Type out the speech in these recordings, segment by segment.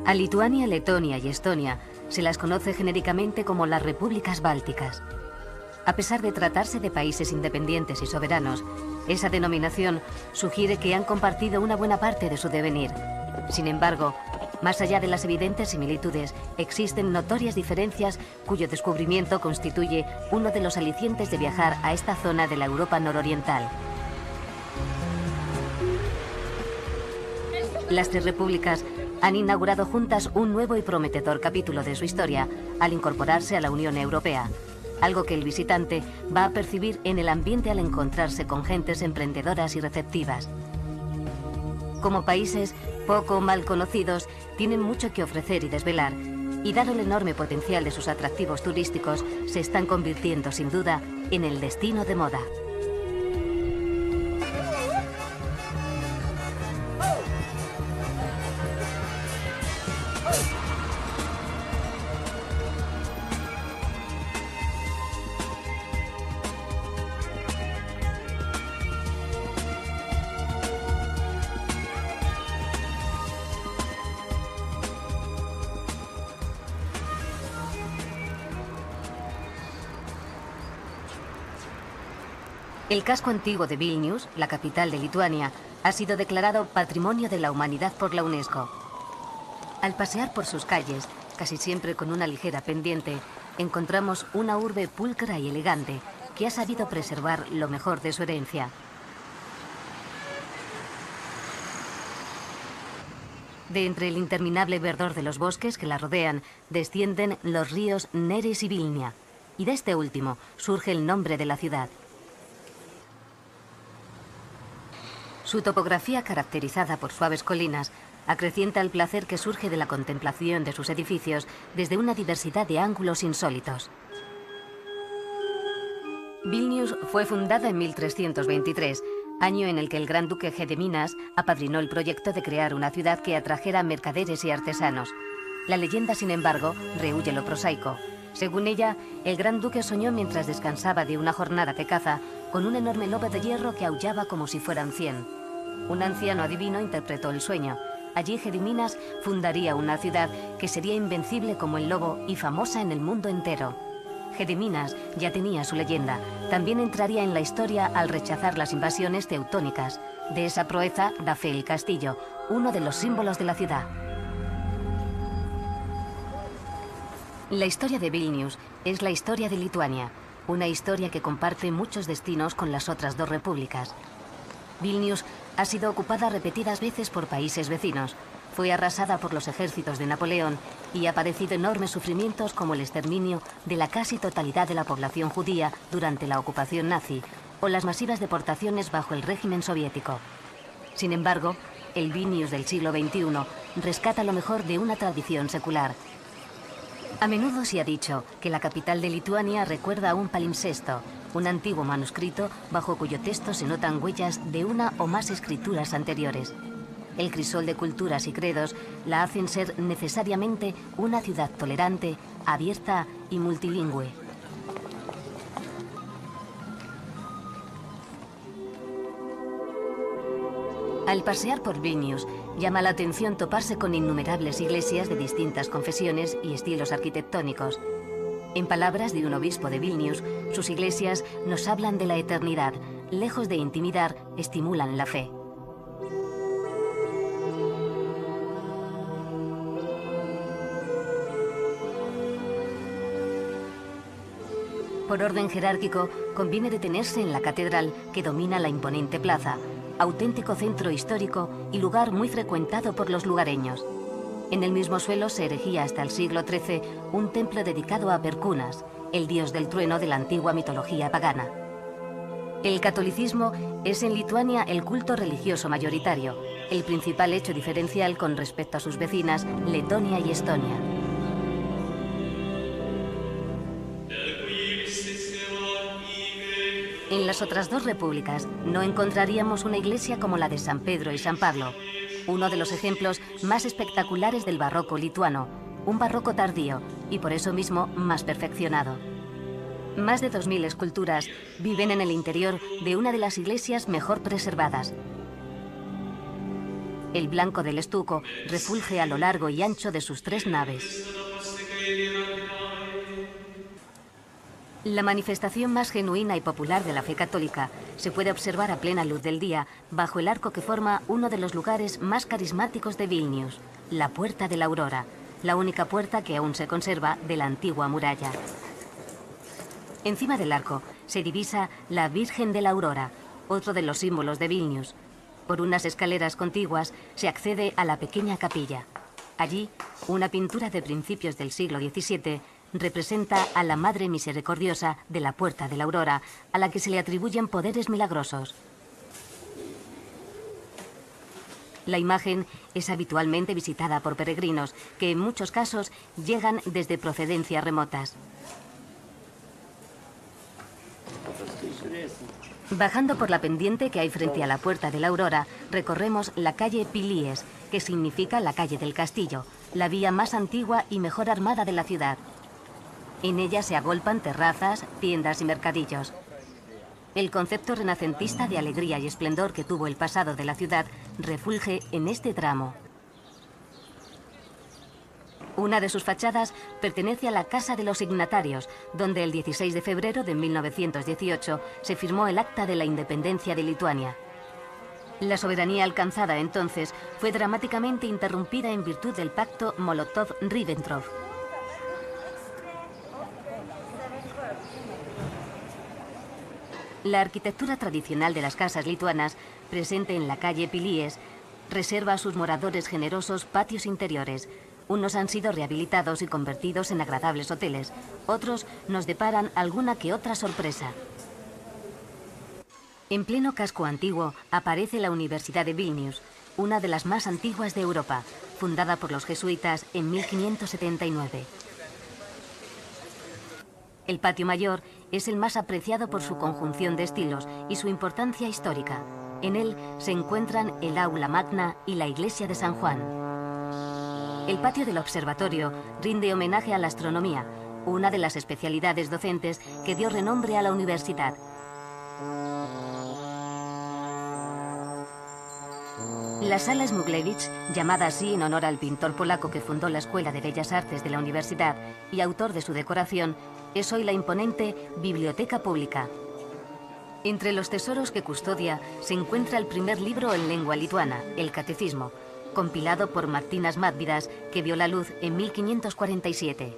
A Lituania, Letonia y Estonia se las conoce genéricamente como las repúblicas bálticas. A pesar de tratarse de países independientes y soberanos, esa denominación sugiere que han compartido una buena parte de su devenir. Sin embargo, más allá de las evidentes similitudes, existen notorias diferencias cuyo descubrimiento constituye uno de los alicientes de viajar a esta zona de la Europa nororiental. Las tres repúblicas han inaugurado juntas un nuevo y prometedor capítulo de su historia al incorporarse a la Unión Europea, algo que el visitante va a percibir en el ambiente al encontrarse con gentes emprendedoras y receptivas. Como países poco o mal conocidos, tienen mucho que ofrecer y desvelar, y dado el enorme potencial de sus atractivos turísticos, se están convirtiendo sin duda en el destino de moda. El casco antiguo de Vilnius, la capital de Lituania, ha sido declarado Patrimonio de la Humanidad por la UNESCO. Al pasear por sus calles, casi siempre con una ligera pendiente, encontramos una urbe pulcra y elegante que ha sabido preservar lo mejor de su herencia. De entre el interminable verdor de los bosques que la rodean, descienden los ríos Neris y Vilnia, y de este último surge el nombre de la ciudad. Su topografía, caracterizada por suaves colinas, acrecienta el placer que surge de la contemplación de sus edificios desde una diversidad de ángulos insólitos. Vilnius fue fundada en 1323, año en el que el gran duque Gediminas apadrinó el proyecto de crear una ciudad que atrajera mercaderes y artesanos. La leyenda, sin embargo, rehúye lo prosaico. Según ella, el gran duque soñó mientras descansaba de una jornada de caza con un enorme lobo de hierro que aullaba como si fueran 100. Un anciano adivino interpretó el sueño. Allí Gediminas fundaría una ciudad que sería invencible como el lobo y famosa en el mundo entero. Gediminas ya tenía su leyenda. También entraría en la historia al rechazar las invasiones teutónicas. De esa proeza da fe el castillo, uno de los símbolos de la ciudad. La historia de Vilnius es la historia de Lituania, una historia que comparte muchos destinos con las otras dos repúblicas. Vilnius ha sido ocupada repetidas veces por países vecinos, fue arrasada por los ejércitos de Napoleón y ha padecido enormes sufrimientos como el exterminio de la casi totalidad de la población judía durante la ocupación nazi o las masivas deportaciones bajo el régimen soviético. Sin embargo, el Vilnius del siglo XXI rescata lo mejor de una tradición secular. A menudo se ha dicho que la capital de Lituania recuerda a un palimpsesto, un antiguo manuscrito bajo cuyo texto se notan huellas de una o más escrituras anteriores. El crisol de culturas y credos la hacen ser necesariamente una ciudad tolerante, abierta y multilingüe. Al pasear por Vilnius, llama la atención toparse con innumerables iglesias de distintas confesiones y estilos arquitectónicos. En palabras de un obispo de Vilnius, sus iglesias nos hablan de la eternidad, lejos de intimidar, estimulan la fe. Por orden jerárquico, conviene detenerse en la catedral que domina la imponente plaza, auténtico centro histórico y lugar muy frecuentado por los lugareños. En el mismo suelo se erigía hasta el siglo XIII un templo dedicado a Perkunas, el dios del trueno de la antigua mitología pagana. El catolicismo es en Lituania el culto religioso mayoritario, el principal hecho diferencial con respecto a sus vecinas Letonia y Estonia. En las otras dos repúblicas no encontraríamos una iglesia como la de San Pedro y San Pablo, uno de los ejemplos más espectaculares del barroco lituano, un barroco tardío y por eso mismo más perfeccionado. Más de 2000 esculturas viven en el interior de una de las iglesias mejor preservadas. El blanco del estuco refulge a lo largo y ancho de sus 3 naves. La manifestación más genuina y popular de la fe católica se puede observar a plena luz del día bajo el arco que forma uno de los lugares más carismáticos de Vilnius, la Puerta de la Aurora, la única puerta que aún se conserva de la antigua muralla. Encima del arco se divisa la Virgen de la Aurora, otro de los símbolos de Vilnius. Por unas escaleras contiguas se accede a la pequeña capilla. Allí, una pintura de principios del siglo XVII representa a la Madre Misericordiosa de la Puerta de la Aurora, a la que se le atribuyen poderes milagrosos. La imagen es habitualmente visitada por peregrinos, que en muchos casos llegan desde procedencias remotas. Bajando por la pendiente que hay frente a la Puerta de la Aurora, recorremos la calle Pilies, que significa la calle del castillo, la vía más antigua y mejor armada de la ciudad. En ella se agolpan terrazas, tiendas y mercadillos. El concepto renacentista de alegría y esplendor que tuvo el pasado de la ciudad refulge en este tramo. Una de sus fachadas pertenece a la Casa de los Signatarios, donde el 16 de febrero de 1918 se firmó el Acta de la Independencia de Lituania. La soberanía alcanzada entonces fue dramáticamente interrumpida en virtud del pacto Molotov-Ribbentrop. La arquitectura tradicional de las casas lituanas, presente en la calle Pilies, reserva a sus moradores generosos patios interiores. Unos han sido rehabilitados y convertidos en agradables hoteles. Otros nos deparan alguna que otra sorpresa. En pleno casco antiguo aparece la Universidad de Vilnius, una de las más antiguas de Europa, fundada por los jesuitas en 1579. El patio mayor es el más apreciado por su conjunción de estilos y su importancia histórica. En él se encuentran el aula magna y la iglesia de San Juan. El patio del observatorio rinde homenaje a la astronomía, una de las especialidades docentes que dio renombre a la universidad. La sala Smuglewicz, llamada así en honor al pintor polaco que fundó la Escuela de Bellas Artes de la universidad y autor de su decoración, es hoy la imponente Biblioteca Pública. Entre los tesoros que custodia se encuentra el primer libro en lengua lituana, el Catecismo, compilado por Martynas Mažvydas, que vio la luz en 1547.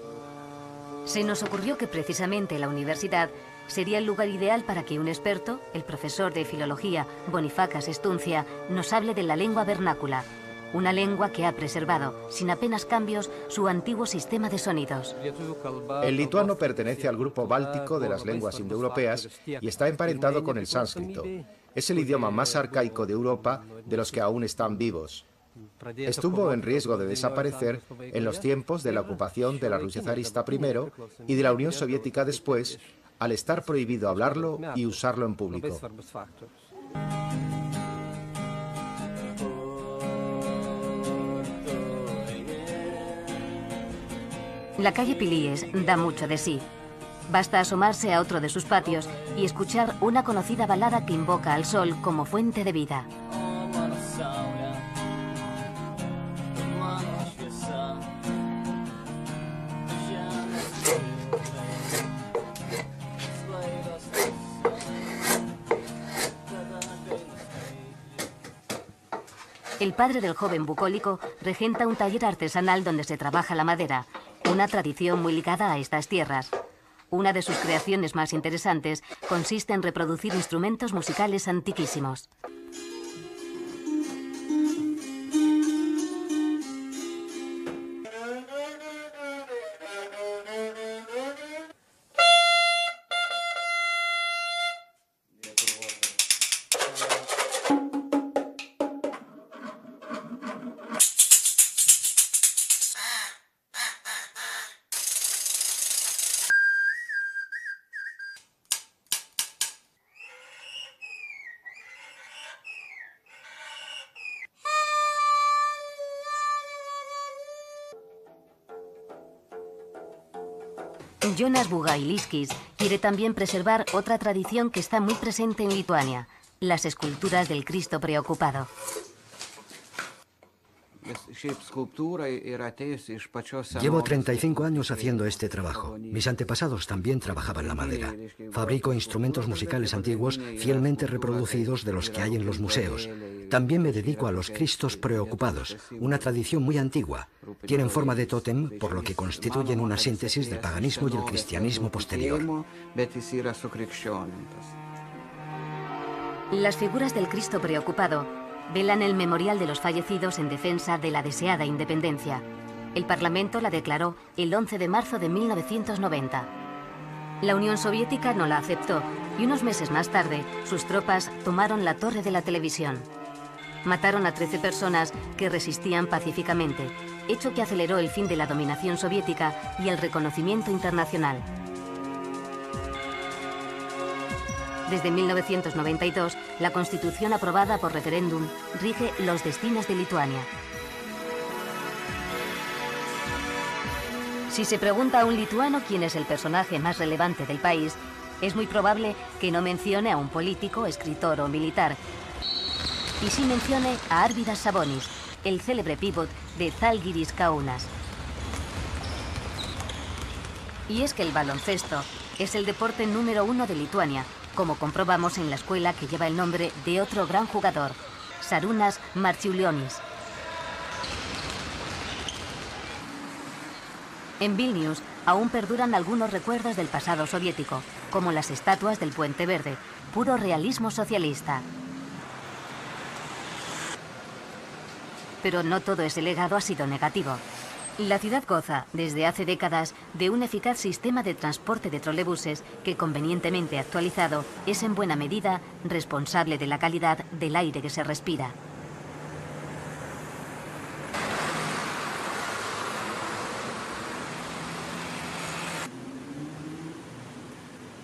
Se nos ocurrió que precisamente la universidad sería el lugar ideal para que un experto, el profesor de filología Bonifacas Estuncia, nos hable de la lengua vernácula, una lengua que ha preservado, sin apenas cambios, su antiguo sistema de sonidos. El lituano pertenece al grupo báltico de las lenguas indoeuropeas y está emparentado con el sánscrito. Es el idioma más arcaico de Europa de los que aún están vivos. Estuvo en riesgo de desaparecer en los tiempos de la ocupación de la Rusia zarista primero y de la Unión Soviética después, al estar prohibido hablarlo y usarlo en público. La calle Pilies da mucho de sí. Basta asomarse a otro de sus patios y escuchar una conocida balada que invoca al sol como fuente de vida. El padre del joven bucólico regenta un taller artesanal donde se trabaja la madera, una tradición muy ligada a estas tierras. Una de sus creaciones más interesantes consiste en reproducir instrumentos musicales antiquísimos. Jonas Bugailiskis quiere también preservar otra tradición que está muy presente en Lituania, las esculturas del Cristo preocupado. Llevo 35 años haciendo este trabajo. Mis antepasados también trabajaban la madera. Fabrico instrumentos musicales antiguos fielmente reproducidos de los que hay en los museos. También me dedico a los Cristos preocupados, una tradición muy antigua. Tienen forma de tótem, por lo que constituyen una síntesis del paganismo y el cristianismo posterior. Las figuras del Cristo preocupado velan el memorial de los fallecidos en defensa de la deseada independencia. El Parlamento la declaró el 11 de marzo de 1990. La Unión Soviética no la aceptó y unos meses más tarde sus tropas tomaron la torre de la televisión. Mataron a 13 personas que resistían pacíficamente, hecho que aceleró el fin de la dominación soviética y el reconocimiento internacional. Desde 1992, la Constitución aprobada por referéndum rige los destinos de Lituania. Si se pregunta a un lituano quién es el personaje más relevante del país, es muy probable que no mencione a un político, escritor o militar, y sí mencione a Arvydas Sabonis, el célebre pívot de Žalgiris Kaunas. Y es que el baloncesto es el deporte número 1 de Lituania, como comprobamos en la escuela que lleva el nombre de otro gran jugador, Šarūnas Marčiulionis. En Vilnius aún perduran algunos recuerdos del pasado soviético, como las estatuas del Puente Verde, puro realismo socialista. Pero no todo ese legado ha sido negativo. La ciudad goza, desde hace décadas, de un eficaz sistema de transporte de trolebuses que, convenientemente actualizado, es en buena medida responsable de la calidad del aire que se respira.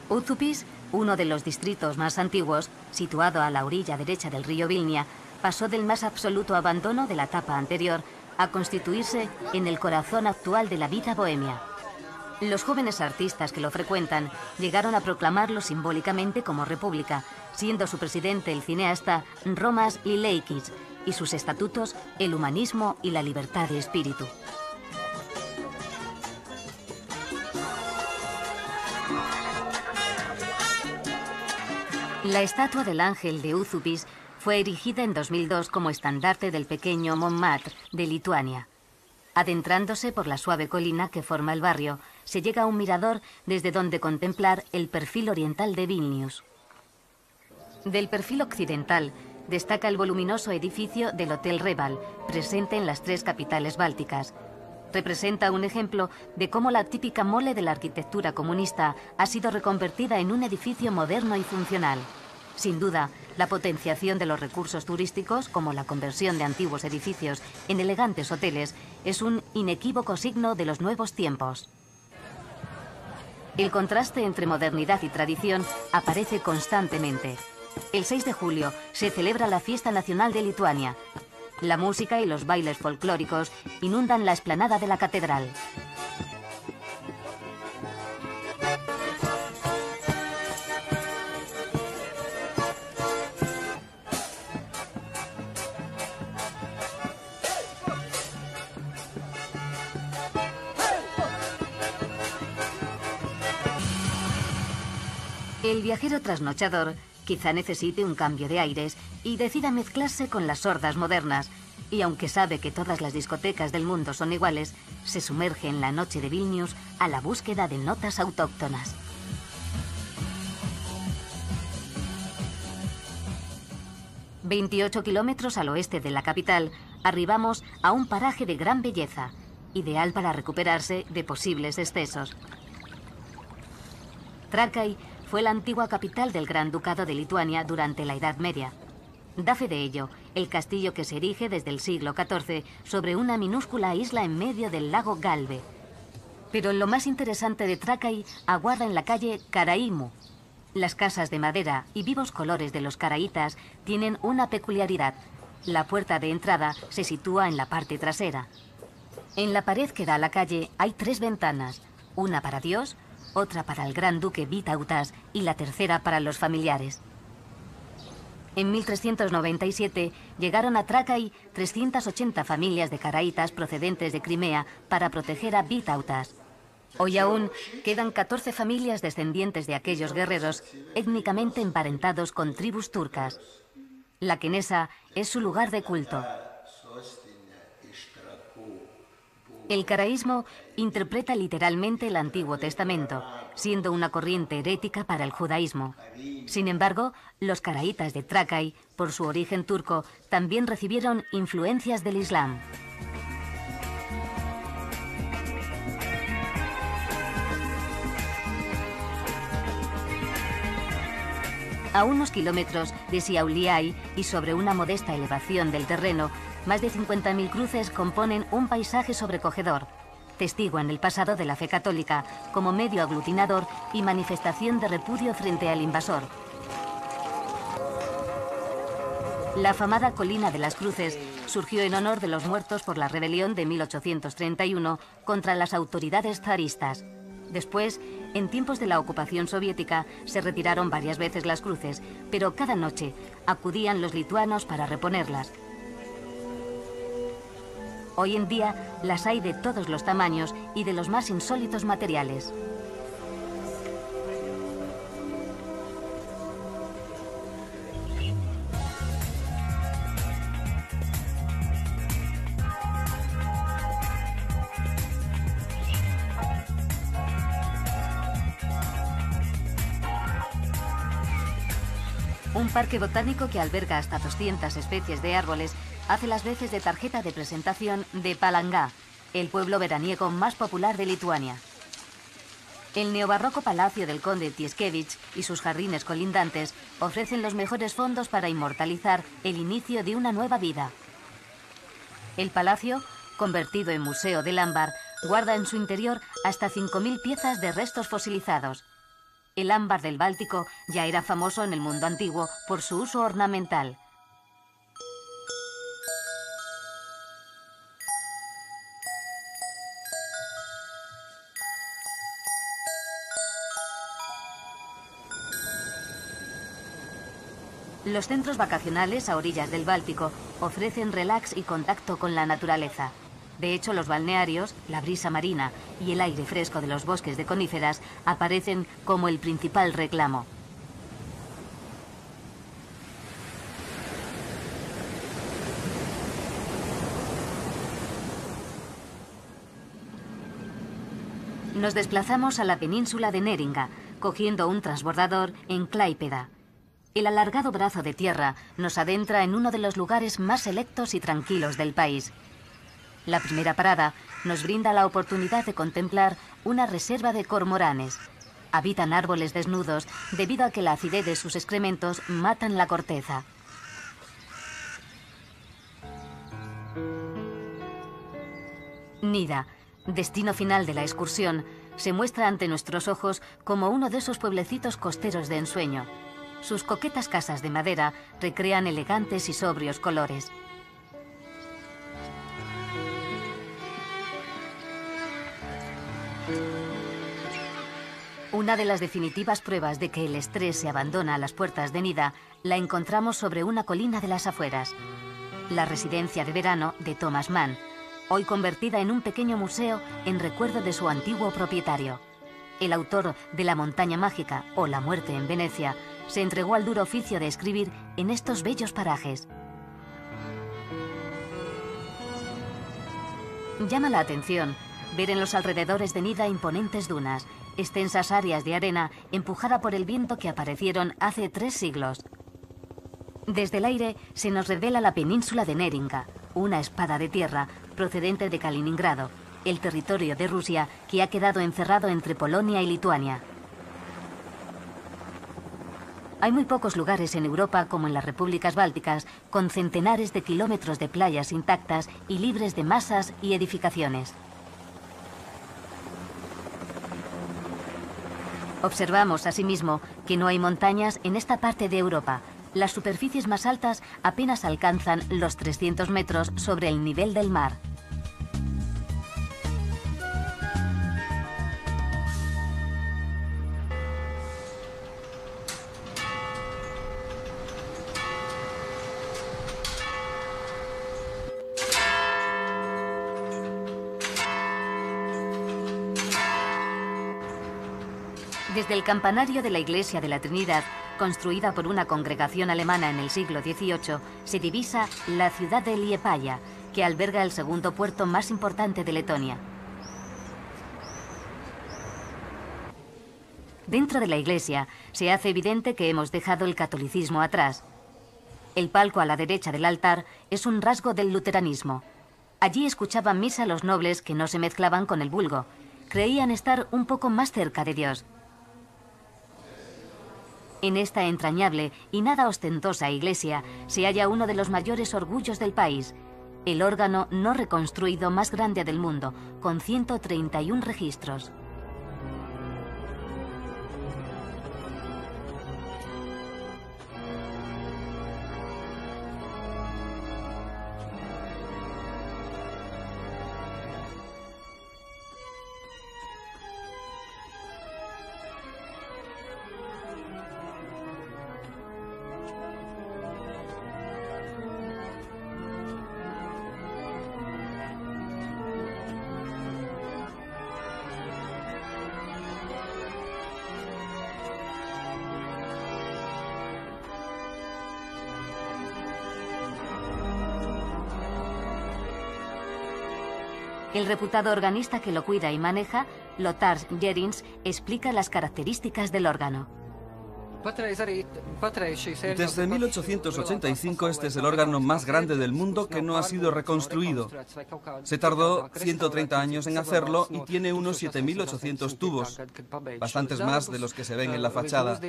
Užupis, uno de los distritos más antiguos, situado a la orilla derecha del río Vilnia, pasó del más absoluto abandono de la etapa anterior a constituirse en el corazón actual de la vida bohemia. Los jóvenes artistas que lo frecuentan llegaron a proclamarlo simbólicamente como república, siendo su presidente el cineasta Romas Lileikis y sus estatutos el humanismo y la libertad de espíritu. La estatua del ángel de Užupis fue erigida en 2002 como estandarte del pequeño Montmartre de Lituania. Adentrándose por la suave colina que forma el barrio, se llega a un mirador desde donde contemplar el perfil oriental de Vilnius. Del perfil occidental destaca el voluminoso edificio del Hotel Reval, presente en las 3 capitales bálticas. Representa un ejemplo de cómo la típica mole de la arquitectura comunista ha sido reconvertida en un edificio moderno y funcional. Sin duda, la potenciación de los recursos turísticos, como la conversión de antiguos edificios en elegantes hoteles, es un inequívoco signo de los nuevos tiempos. El contraste entre modernidad y tradición aparece constantemente. El 6 de julio se celebra la Fiesta Nacional de Lituania. La música y los bailes folclóricos inundan la explanada de la catedral. El viajero trasnochador quizá necesite un cambio de aires y decida mezclarse con las sordas modernas, y aunque sabe que todas las discotecas del mundo son iguales, se sumerge en la noche de Vilnius a la búsqueda de notas autóctonas. ...28 kilómetros al oeste de la capital, arribamos a un paraje de gran belleza, ideal para recuperarse de posibles excesos. Trakai fue la antigua capital del Gran Ducado de Lituania durante la Edad Media. Da fe de ello el castillo que se erige desde el siglo XIV sobre una minúscula isla en medio del lago Galve. Pero lo más interesante de Trakai aguarda en la calle Karaimu. Las casas de madera y vivos colores de los caraítas tienen una peculiaridad. La puerta de entrada se sitúa en la parte trasera. En la pared que da a la calle hay 3 ventanas, una para Dios, otra para el gran duque Vytautas y la tercera para los familiares. En 1397 llegaron a Trakai 380 familias de caraítas procedentes de Crimea para proteger a Vitautas. Hoy aún quedan 14 familias descendientes de aquellos guerreros étnicamente emparentados con tribus turcas. La Kenesa es su lugar de culto. El caraísmo interpreta literalmente el Antiguo Testamento, siendo una corriente herética para el judaísmo. Sin embargo, los caraítas de Trakai, por su origen turco, también recibieron influencias del Islam. A unos kilómetros de Siauliai y sobre una modesta elevación del terreno, más de 50.000 cruces componen un paisaje sobrecogedor, testigo en el pasado de la fe católica, como medio aglutinador y manifestación de repudio frente al invasor. La afamada Colina de las Cruces surgió en honor de los muertos por la rebelión de 1831 contra las autoridades zaristas. Después, en tiempos de la ocupación soviética, se retiraron varias veces las cruces, pero cada noche acudían los lituanos para reponerlas. Hoy en día las hay de todos los tamaños y de los más insólitos materiales. Un parque botánico que alberga hasta 200 especies de árboles hace las veces de tarjeta de presentación de Palanga, el pueblo veraniego más popular de Lituania. El neobarroco palacio del conde Tiškevič y sus jardines colindantes ofrecen los mejores fondos para inmortalizar el inicio de una nueva vida. El palacio, convertido en museo del ámbar, guarda en su interior hasta 5.000 piezas de restos fosilizados. El ámbar del Báltico ya era famoso en el mundo antiguo por su uso ornamental. Los centros vacacionales a orillas del Báltico ofrecen relax y contacto con la naturaleza. De hecho, los balnearios, la brisa marina y el aire fresco de los bosques de coníferas aparecen como el principal reclamo. Nos desplazamos a la península de Neringa, cogiendo un transbordador en Klaipėda. El alargado brazo de tierra nos adentra en uno de los lugares más selectos y tranquilos del país. La primera parada nos brinda la oportunidad de contemplar una reserva de cormoranes. Habitan árboles desnudos debido a que la acidez de sus excrementos matan la corteza. Nida, destino final de la excursión, se muestra ante nuestros ojos como uno de esos pueblecitos costeros de ensueño. Sus coquetas casas de madera recrean elegantes y sobrios colores. Una de las definitivas pruebas de que el estrés se abandona a las puertas de Nida la encontramos sobre una colina de las afueras. La residencia de verano de Thomas Mann, hoy convertida en un pequeño museo en recuerdo de su antiguo propietario. El autor de La montaña mágica o La muerte en Venecia se entregó al duro oficio de escribir en estos bellos parajes. Llama la atención ver en los alrededores de Nida imponentes dunas, extensas áreas de arena empujada por el viento que aparecieron hace 3 siglos. Desde el aire se nos revela la península de Neringa, una espada de tierra procedente de Kaliningrado, el territorio de Rusia que ha quedado encerrado entre Polonia y Lituania. Hay muy pocos lugares en Europa, como en las repúblicas bálticas, con centenares de kilómetros de playas intactas y libres de masas y edificaciones. Observamos asimismo que no hay montañas en esta parte de Europa. Las superficies más altas apenas alcanzan los 300 metros sobre el nivel del mar. Desde el campanario de la Iglesia de la Trinidad, construida por una congregación alemana en el siglo XVIII, se divisa la ciudad de Liepāja, que alberga el segundo puerto más importante de Letonia. Dentro de la iglesia se hace evidente que hemos dejado el catolicismo atrás. El palco a la derecha del altar es un rasgo del luteranismo. Allí escuchaban misa los nobles que no se mezclaban con el vulgo. Creían estar un poco más cerca de Dios. En esta entrañable y nada ostentosa iglesia se halla uno de los mayores orgullos del país, el órgano no reconstruido más grande del mundo, con 131 registros. El reputado organista que lo cuida y maneja, Lothar Jerins, explica las características del órgano. Desde 1885 este es el órgano más grande del mundo que no ha sido reconstruido. Se tardó 130 años en hacerlo y tiene unos 7.800 tubos, bastantes más de los que se ven en la fachada.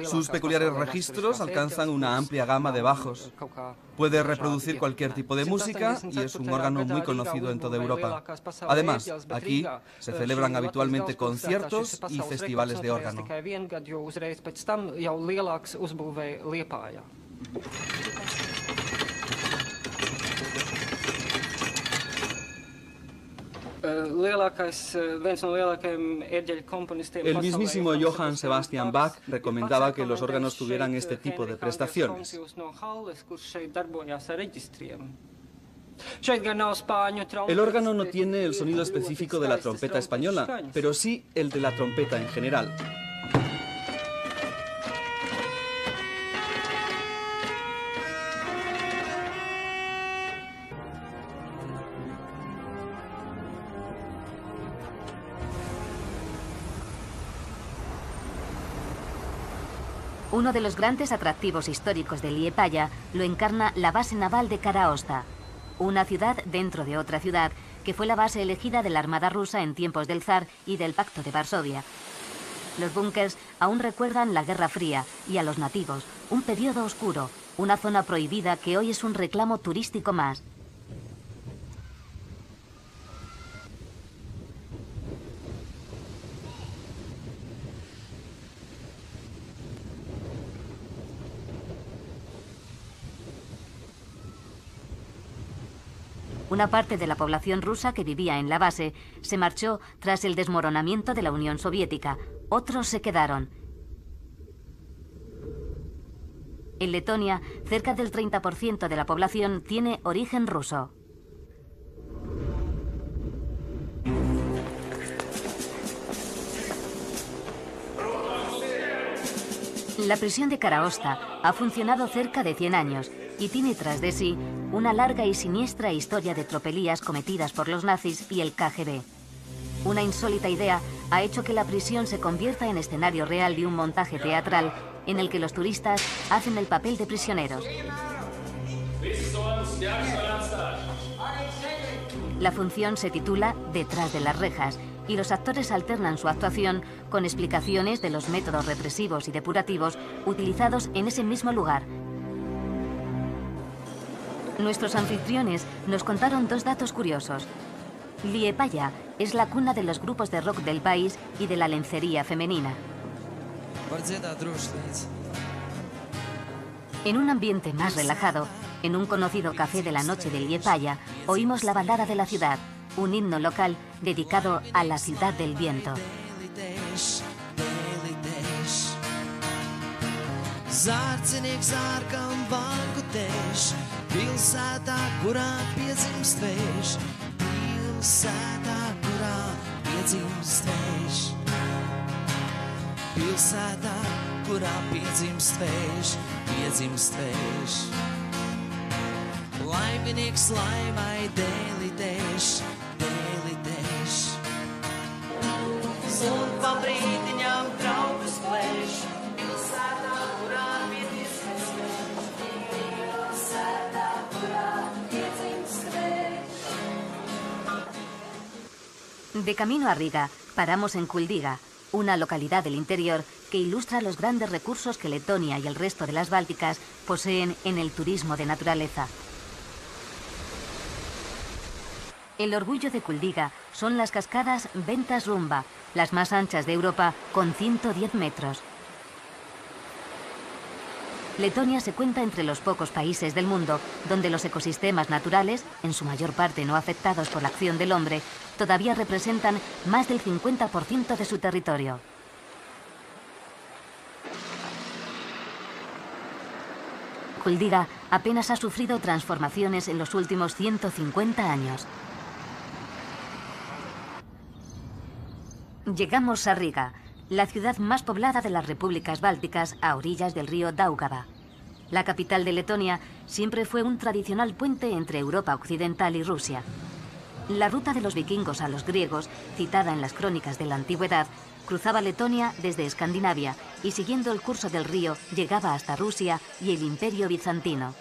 Sus peculiares registros alcanzan una amplia gama de bajos. Puede reproducir cualquier tipo de música y es un órgano muy conocido en toda Europa. Además, aquí se celebran habitualmente conciertos y festivales de órgano. El mismísimo Johann Sebastian Bach recomendaba que los órganos tuvieran este tipo de prestaciones. El órgano no tiene el sonido específico de la trompeta española, pero sí el de la trompeta en general. Uno de los grandes atractivos históricos de Liepāja lo encarna la base naval de Kara-Osta, una ciudad dentro de otra ciudad que fue la base elegida de la Armada rusa en tiempos del zar y del Pacto de Varsovia. Los búnkers aún recuerdan la Guerra Fría y a los nativos, un periodo oscuro, una zona prohibida que hoy es un reclamo turístico más. Una parte de la población rusa que vivía en la base se marchó tras el desmoronamiento de la Unión Soviética. Otros se quedaron. En Letonia, cerca del 30% de la población tiene origen ruso. La prisión de Kara-Osta ha funcionado cerca de 100 años y tiene tras de sí una larga y siniestra historia de tropelías cometidas por los nazis y el KGB. Una insólita idea ha hecho que la prisión se convierta en escenario real de un montaje teatral en el que los turistas hacen el papel de prisioneros. La función se titula Detrás de las rejas y los actores alternan su actuación con explicaciones de los métodos represivos y depurativos utilizados en ese mismo lugar. Nuestros anfitriones nos contaron dos datos curiosos. Liepāja es la cuna de los grupos de rock del país y de la lencería femenina. En un ambiente más relajado, en un conocido café de la noche de Liepāja, oímos la balada de la ciudad, un himno local dedicado a la ciudad del viento. Pilsētā, kurā piedzimst vējš, pilsētā, kurā piedzimst vējš. pilsētā, kurā piedzimst vējš, piedzimst vējš. Laiminieks laimai dēlitēš, dēlitēš. Un pa brīdiņām draugus plēš, pilsētā, kurā piedzimst vējš, pilsētā, kurā piedzimst vējš. De camino a Riga, paramos en Kuldiga, una localidad del interior que ilustra los grandes recursos que Letonia y el resto de las Bálticas poseen en el turismo de naturaleza. El orgullo de Kuldiga son las cascadas Ventas Rumba, las más anchas de Europa, con 110 metros. Letonia se cuenta entre los pocos países del mundo donde los ecosistemas naturales, en su mayor parte no afectados por la acción del hombre, todavía representan más del 50% de su territorio. Kuldiga apenas ha sufrido transformaciones en los últimos 150 años. Llegamos a Riga, la ciudad más poblada de las repúblicas bálticas a orillas del río Daugava. La capital de Letonia siempre fue un tradicional puente entre Europa occidental y Rusia. La ruta de los vikingos a los griegos, citada en las crónicas de la antigüedad, cruzaba Letonia desde Escandinavia y siguiendo el curso del río llegaba hasta Rusia y el Imperio Bizantino.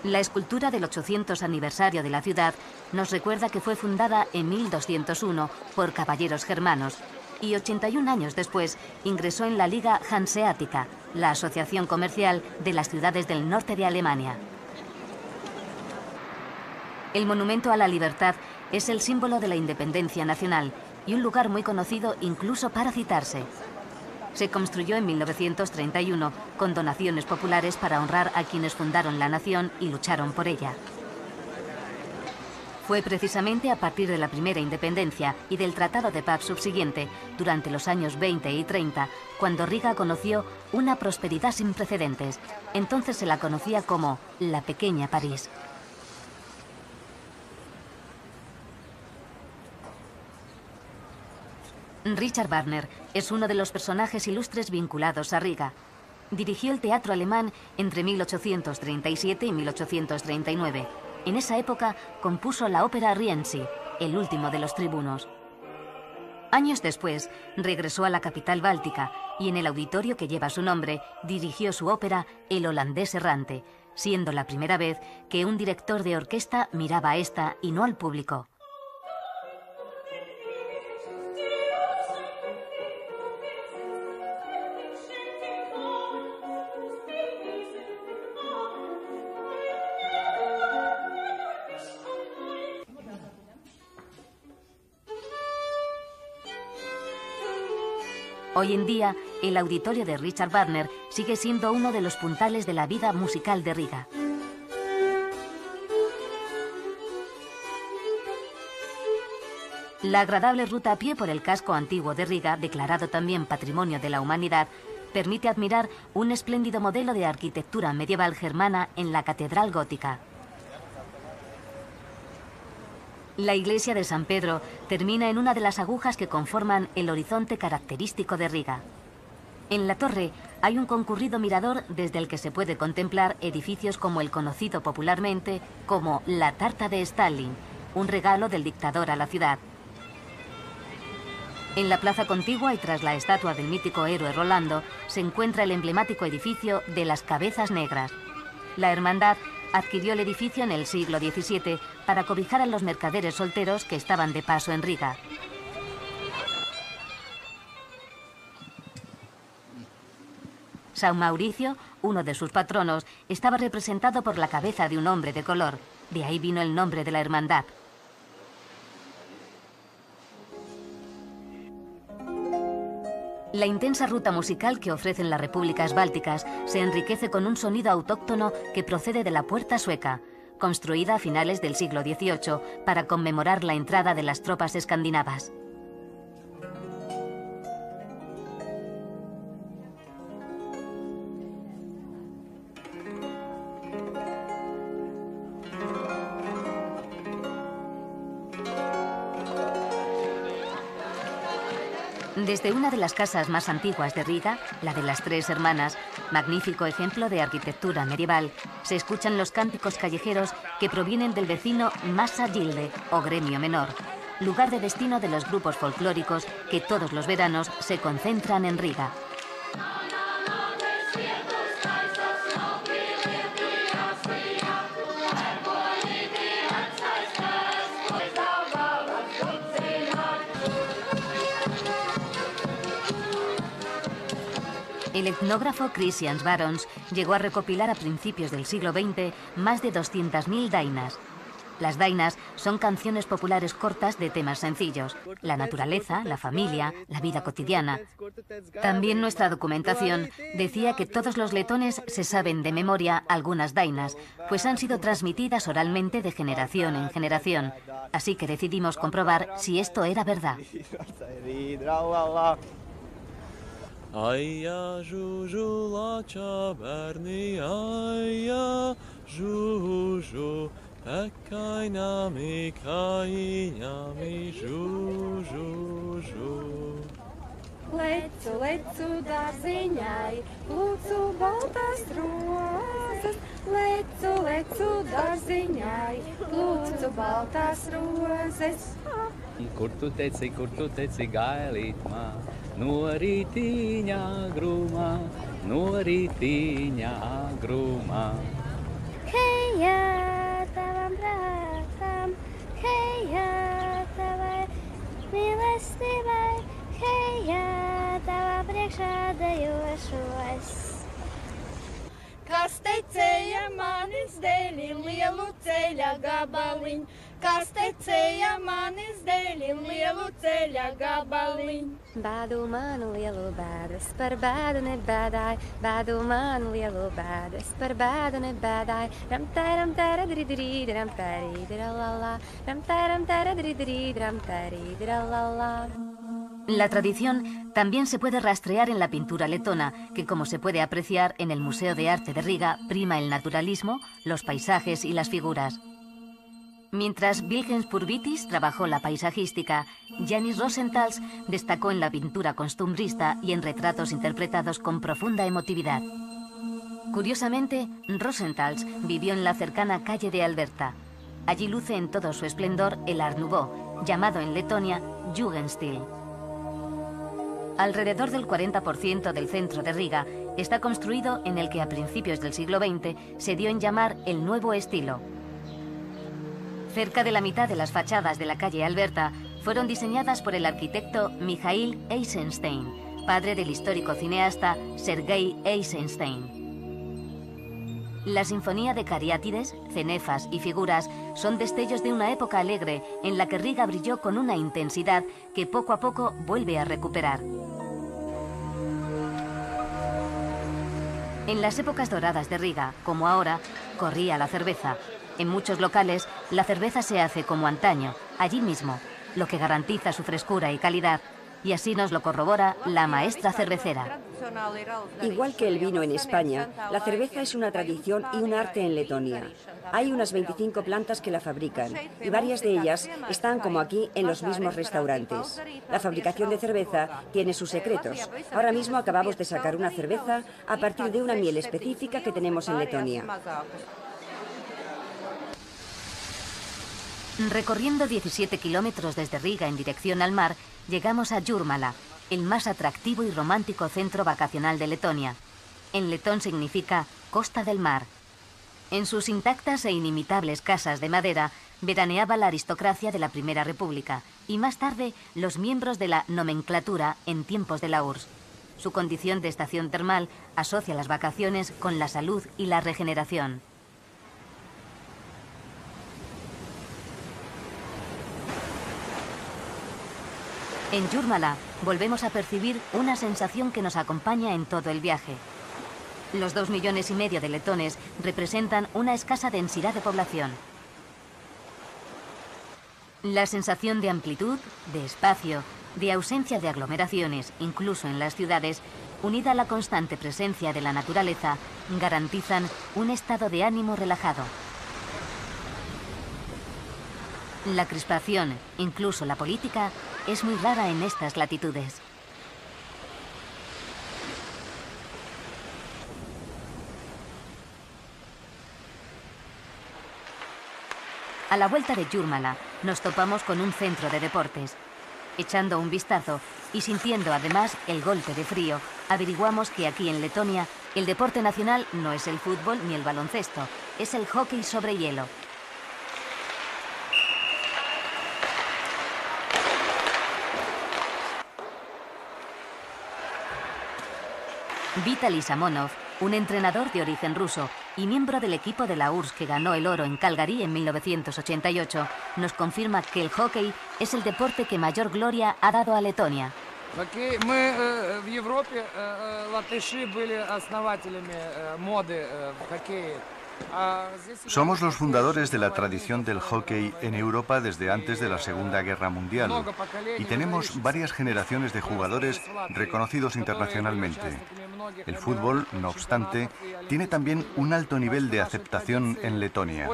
La escultura del 800 aniversario de la ciudad nos recuerda que fue fundada en 1201 por caballeros germanos y 81 años después ingresó en la Liga Hanseática, la asociación comercial de las ciudades del norte de Alemania. El monumento a la libertad es el símbolo de la independencia nacional y un lugar muy conocido incluso para citarse. Se construyó en 1931 con donaciones populares para honrar a quienes fundaron la nación y lucharon por ella. Fue precisamente a partir de la primera independencia y del Tratado de Paz subsiguiente, durante los años 20 y 30, cuando Riga conoció una prosperidad sin precedentes. Entonces se la conocía como la Pequeña París. Richard Wagner es uno de los personajes ilustres vinculados a Riga. Dirigió el teatro alemán entre 1837 y 1839. En esa época compuso la ópera Rienzi, el último de los tribunos. Años después, regresó a la capital báltica y en el auditorio que lleva su nombre dirigió su ópera El holandés errante, siendo la primera vez que un director de orquesta miraba a esta y no al público. Hoy en día, el auditorio de Richard Wagner sigue siendo uno de los puntales de la vida musical de Riga. La agradable ruta a pie por el casco antiguo de Riga, declarado también Patrimonio de la Humanidad, permite admirar un espléndido modelo de arquitectura medieval germana en la catedral gótica. La iglesia de San Pedro termina en una de las agujas que conforman el horizonte característico de Riga. En la torre hay un concurrido mirador desde el que se puede contemplar edificios como el conocido popularmente como la Tarta de Stalin, un regalo del dictador a la ciudad. En la plaza contigua y tras la estatua del mítico héroe Rolando se encuentra el emblemático edificio de las Cabezas Negras. La hermandad adquirió el edificio en el siglo XVII para cobijar a los mercaderes solteros que estaban de paso en Riga. San Mauricio, uno de sus patronos, estaba representado por la cabeza de un hombre de color. De ahí vino el nombre de la hermandad. La intensa ruta musical que ofrecen las repúblicas bálticas se enriquece con un sonido autóctono que procede de la Puerta Sueca, construida a finales del siglo XVIII para conmemorar la entrada de las tropas escandinavas. Desde una de las casas más antiguas de Riga, la de las Tres Hermanas, magnífico ejemplo de arquitectura medieval, se escuchan los cánticos callejeros que provienen del vecino Massa Gilde, o gremio menor, lugar de destino de los grupos folclóricos que todos los veranos se concentran en Riga. El etnógrafo Christian Barons llegó a recopilar a principios del siglo XX más de 200.000 dainas. Las dainas son canciones populares cortas de temas sencillos: la naturaleza, la familia, la vida cotidiana. También nuestra documentación decía que todos los letones se saben de memoria algunas dainas, pues han sido transmitidas oralmente de generación en generación. Así que decidimos comprobar si esto era verdad. Aia juju lacha berni aia juju pekainami kainami juju. Lecu, lecu dārziņai, lūdzu baltās rozes. Lecu, lecu dārziņai, lūdzu baltās rozes. Kur tu teci, gailīt mā, no rītīņā grūmā. Heja tavam brātam, heja tavai mīlestībai, heja tavā priekšā dejošos. Kas tecēja manis dēļ lielu ceļa gabaliņu, kas tecēja manis dēļ lielu ceļa gabaliņu. Bādu manu lielu bēdas, par bēdu nebēdāju, bādu manu lielu bēdas, par bēdu nebēdāju. Ram tēram tēra dridrīd, ram tērīdralala, ram tēram tēra dridrīd, ram tērīdralala. La tradición también se puede rastrear en la pintura letona, que, como se puede apreciar en el Museo de Arte de Riga, prima el naturalismo, los paisajes y las figuras. Mientras Vilhelm Purvitis trabajó la paisajística, Janis Rosenthal destacó en la pintura costumbrista y en retratos interpretados con profunda emotividad. Curiosamente, Rosenthal vivió en la cercana calle de Alberta. Allí luce en todo su esplendor el Art Nouveau, llamado en Letonia Jugendstil. Alrededor del 40% del centro de Riga está construido en el que a principios del siglo XX se dio en llamar el Nuevo Estilo. Cerca de la mitad de las fachadas de la calle Alberta fueron diseñadas por el arquitecto Mikhail Eisenstein, padre del histórico cineasta Sergei Eisenstein. La sinfonía de cariátides, cenefas y figuras son destellos de una época alegre en la que Riga brilló con una intensidad que poco a poco vuelve a recuperar. En las épocas doradas de Riga, como ahora, corría la cerveza. En muchos locales, la cerveza se hace como antaño, allí mismo, lo que garantiza su frescura y calidad. Y así nos lo corrobora la maestra cervecera. Igual que el vino en España, la cerveza es una tradición y un arte en Letonia. Hay unas 25 plantas que la fabrican y varias de ellas están, como aquí, en los mismos restaurantes. La fabricación de cerveza tiene sus secretos. Ahora mismo acabamos de sacar una cerveza a partir de una miel específica que tenemos en Letonia. Recorriendo 17 kilómetros desde Riga en dirección al mar, llegamos a Jūrmala, el más atractivo y romántico centro vacacional de Letonia. En letón significa Costa del Mar. En sus intactas e inimitables casas de madera veraneaba la aristocracia de la Primera República y más tarde los miembros de la nomenclatura en tiempos de la URSS. Su condición de estación termal asocia las vacaciones con la salud y la regeneración. En Jūrmala volvemos a percibir una sensación que nos acompaña en todo el viaje. Los 2,5 millones de letones representan una escasa densidad de población. La sensación de amplitud, de espacio, de ausencia de aglomeraciones, incluso en las ciudades, unida a la constante presencia de la naturaleza, garantizan un estado de ánimo relajado. La crispación, incluso la política, es muy rara en estas latitudes. A la vuelta de Jurmala nos topamos con un centro de deportes. Echando un vistazo y sintiendo además el golpe de frío, averiguamos que aquí en Letonia el deporte nacional no es el fútbol ni el baloncesto, es el hockey sobre hielo. Vitaly Samonov, un entrenador de origen ruso y miembro del equipo de la URSS que ganó el oro en Calgary en 1988, nos confirma que el hockey es el deporte que mayor gloria ha dado a Letonia. Мы в Европе, латыши были основателями моды в хоккее. Somos los fundadores de la tradición del hockey en Europa desde antes de la Segunda Guerra Mundial y tenemos varias generaciones de jugadores reconocidos internacionalmente. El fútbol, no obstante, tiene también un alto nivel de aceptación en Letonia.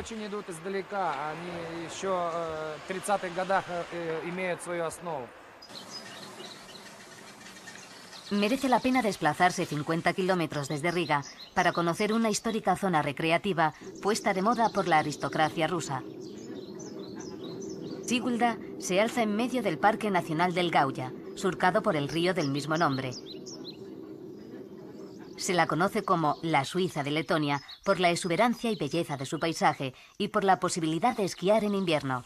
Merece la pena desplazarse 50 kilómetros desde Riga para conocer una histórica zona recreativa puesta de moda por la aristocracia rusa. Sigulda se alza en medio del Parque Nacional del Gauja, surcado por el río del mismo nombre. Se la conoce como la Suiza de Letonia por la exuberancia y belleza de su paisaje y por la posibilidad de esquiar en invierno.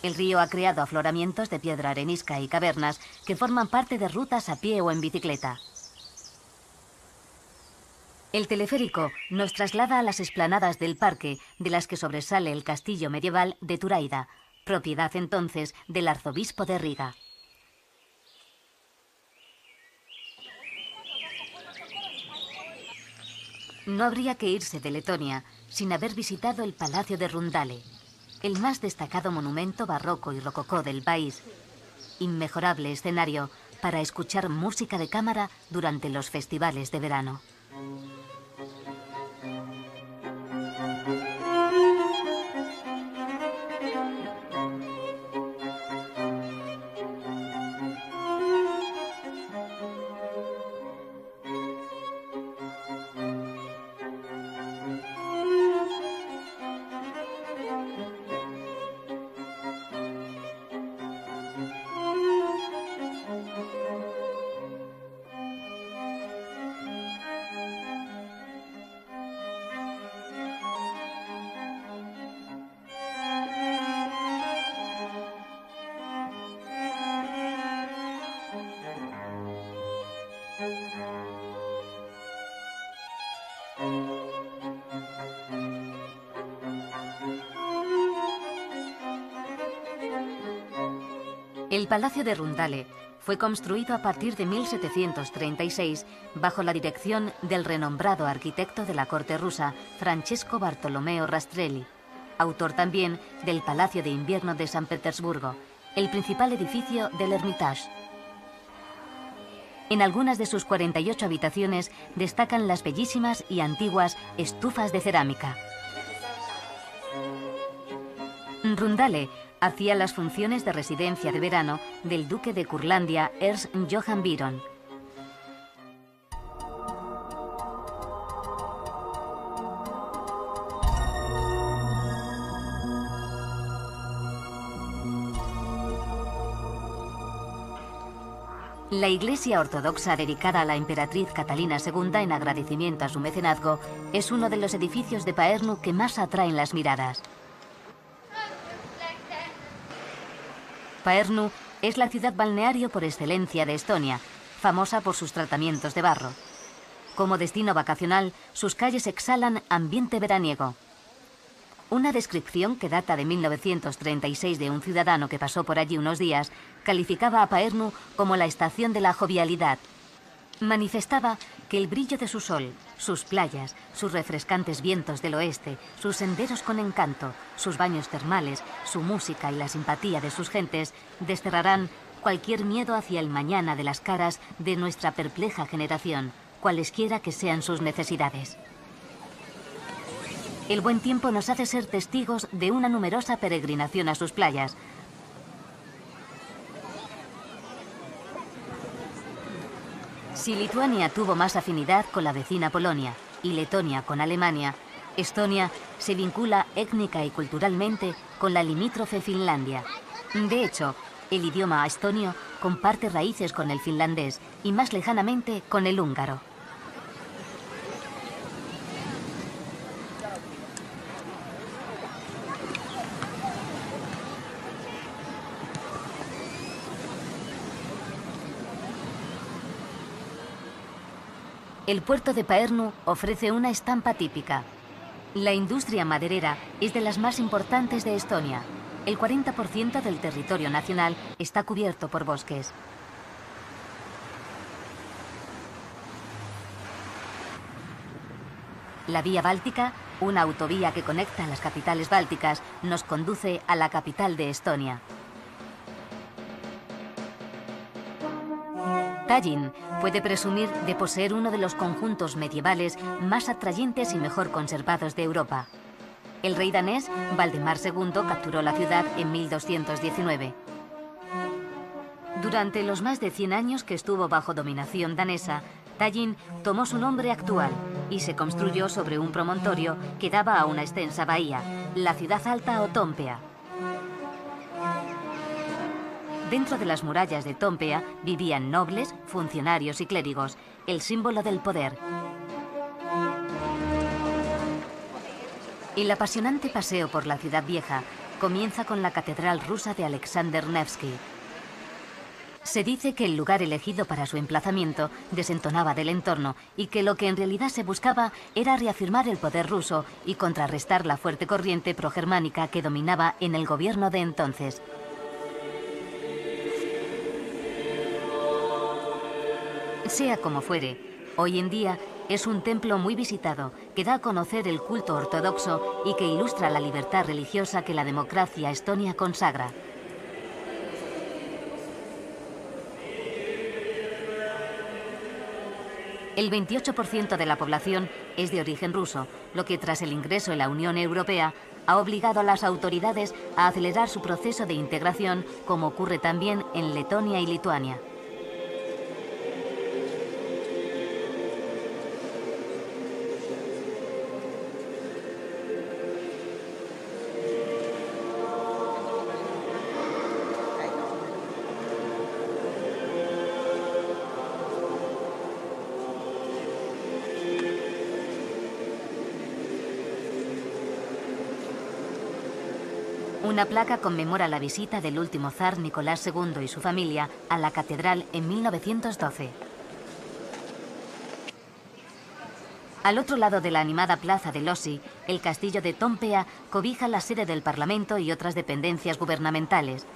El río ha creado afloramientos de piedra arenisca y cavernas que forman parte de rutas a pie o en bicicleta. El teleférico nos traslada a las explanadas del parque, de las que sobresale el castillo medieval de Turaida, propiedad entonces del arzobispo de Riga. No habría que irse de Letonia sin haber visitado el Palacio de Rundale, el más destacado monumento barroco y rococó del país. Inmejorable escenario para escuchar música de cámara durante los festivales de verano. El Palacio de Rundale fue construido a partir de 1736 bajo la dirección del renombrado arquitecto de la corte rusa, Francesco Bartolomeo Rastrelli, autor también del Palacio de Invierno de San Petersburgo, el principal edificio del Hermitage. En algunas de sus 48 habitaciones destacan las bellísimas y antiguas estufas de cerámica. Rundale hacía las funciones de residencia de verano del duque de Curlandia, Ernst Johann Biron. La iglesia ortodoxa dedicada a la emperatriz Catalina II en agradecimiento a su mecenazgo es uno de los edificios de Pärnu que más atraen las miradas. Pärnu es la ciudad balneario por excelencia de Estonia, famosa por sus tratamientos de barro. Como destino vacacional, sus calles exhalan ambiente veraniego. Una descripción que data de 1936 de un ciudadano que pasó por allí unos días calificaba a Pärnu como la estación de la jovialidad. Manifestaba que el brillo de su sol, sus playas, sus refrescantes vientos del oeste, sus senderos con encanto, sus baños termales, su música y la simpatía de sus gentes desterrarán cualquier miedo hacia el mañana de las caras de nuestra perpleja generación, cualesquiera que sean sus necesidades. El buen tiempo nos hace ser testigos de una numerosa peregrinación a sus playas. Si Lituania tuvo más afinidad con la vecina Polonia y Letonia con Alemania, Estonia se vincula étnica y culturalmente con la limítrofe Finlandia. De hecho, el idioma estonio comparte raíces con el finlandés y más lejanamente con el húngaro. El puerto de Pärnu ofrece una estampa típica. La industria maderera es de las más importantes de Estonia. El 40% del territorio nacional está cubierto por bosques. La Vía Báltica, una autovía que conecta las capitales bálticas, nos conduce a la capital de Estonia. Tallinn puede presumir de poseer uno de los conjuntos medievales más atrayentes y mejor conservados de Europa. El rey danés Valdemar II capturó la ciudad en 1219. Durante los más de 100 años que estuvo bajo dominación danesa, Tallinn tomó su nombre actual y se construyó sobre un promontorio que daba a una extensa bahía, la ciudad alta o Toompea. Dentro de las murallas de Toompea vivían nobles, funcionarios y clérigos, el símbolo del poder. El apasionante paseo por la ciudad vieja comienza con la catedral rusa de Alexander Nevsky. Se dice que el lugar elegido para su emplazamiento desentonaba del entorno y que lo que en realidad se buscaba era reafirmar el poder ruso y contrarrestar la fuerte corriente progermánica que dominaba en el gobierno de entonces. Sea como fuere, hoy en día es un templo muy visitado que da a conocer el culto ortodoxo y que ilustra la libertad religiosa que la democracia estonia consagra. El 28% de la población es de origen ruso, lo que tras el ingreso en la Unión Europea ha obligado a las autoridades a acelerar su proceso de integración, como ocurre también en Letonia y Lituania. Una placa conmemora la visita del último zar Nicolás II y su familia a la catedral en 1912. Al otro lado de la animada plaza de Lossi, el castillo de Toompea cobija la sede del Parlamento y otras dependencias gubernamentales.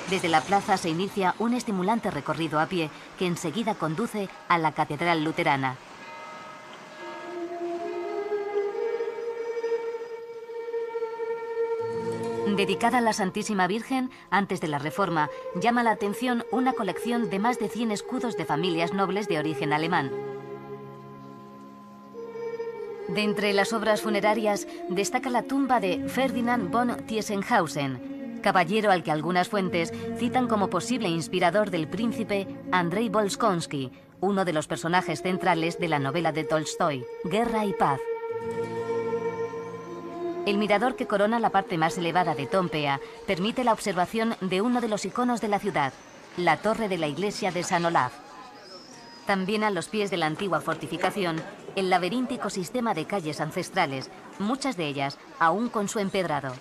Desde la plaza se inicia un estimulante recorrido a pie que enseguida conduce a la catedral luterana. Dedicada a la Santísima Virgen, antes de la Reforma, llama la atención una colección de más de 100 escudos de familias nobles de origen alemán. De entre las obras funerarias destaca la tumba de Ferdinand von Tiesenhausen, caballero al que algunas fuentes citan como posible inspirador del príncipe Andrei Bolkonsky, uno de los personajes centrales de la novela de Tolstói, Guerra y Paz. El mirador que corona la parte más elevada de Toompea permite la observación de uno de los iconos de la ciudad, la torre de la iglesia de San Olaf. También a los pies de la antigua fortificación, el laberíntico sistema de calles ancestrales, muchas de ellas aún con su empedrado.